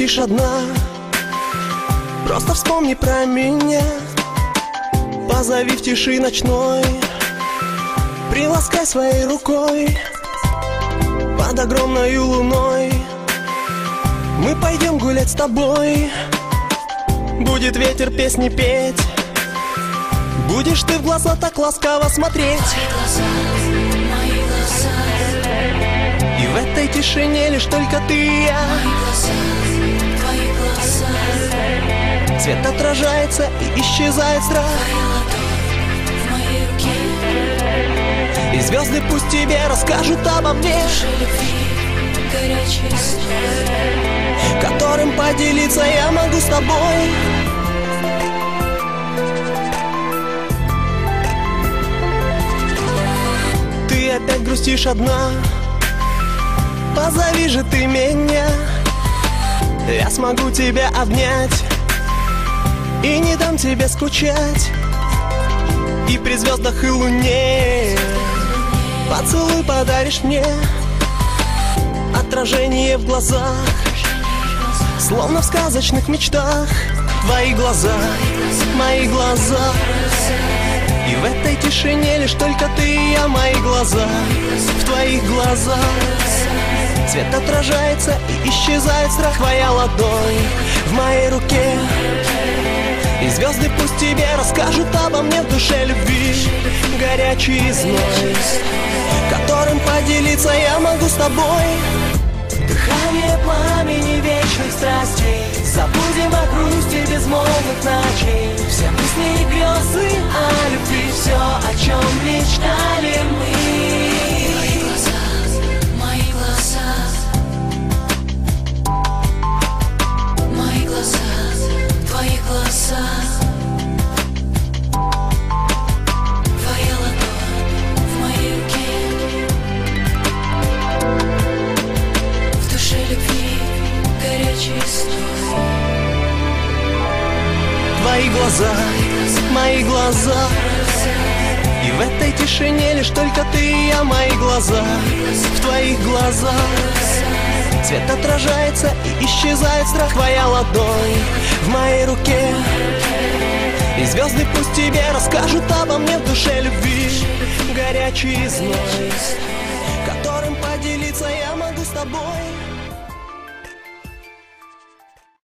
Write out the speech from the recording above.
грустишь одна, просто вспомни про меня. Позови в тиши ночной, приласкай своей рукой. Под огромной луной мы пойдем гулять с тобой. Будет ветер песни петь, будешь ты в глаза так ласково смотреть. Мои глаза, И в этой тишине лишь только ты и я. твои глаза, Свет отражается и исчезает страх. твоя ладонь в моей руке. И звезды пусть тебе расскажут обо мне, Души любви, горячие сны, которым поделиться я могу с тобой. Ты опять грустишь одна, позови же ты меня. Я смогу тебя обнять и не дам тебе скучать. И при звездах и луне поцелуй подаришь мне. Отражение в глазах, словно в сказочных мечтах. Твои глаза, мои глаза, и в этой тишине лишь только ты и я. Мои глаза, в твоих глазах свет отражается и исчезает страх. Твоя ладонь в моей руке, и звезды пусть тебе расскажут обо мне. В душе любви горячий зной, которым поделиться я могу с тобой. Дыхание пламени вечных страстей, забудем о грусти безмолвных ночей. Все мысли и грезы о любви, все, о чем мечтали мы. твои глаза, мои глаза, мои глаза, твои глаза, твоя ладонь в моей руке. В душе любви горячие сны, Твои глаза, мои глаза, и в этой тишине лишь только ты и я. Мои глаза, в твоих глазах свет отражается и исчезает страх. Твоя ладонь в моей руке, и звезды пусть тебе расскажут обо мне. В душе любви горячий зной, которым поделиться я могу с тобой.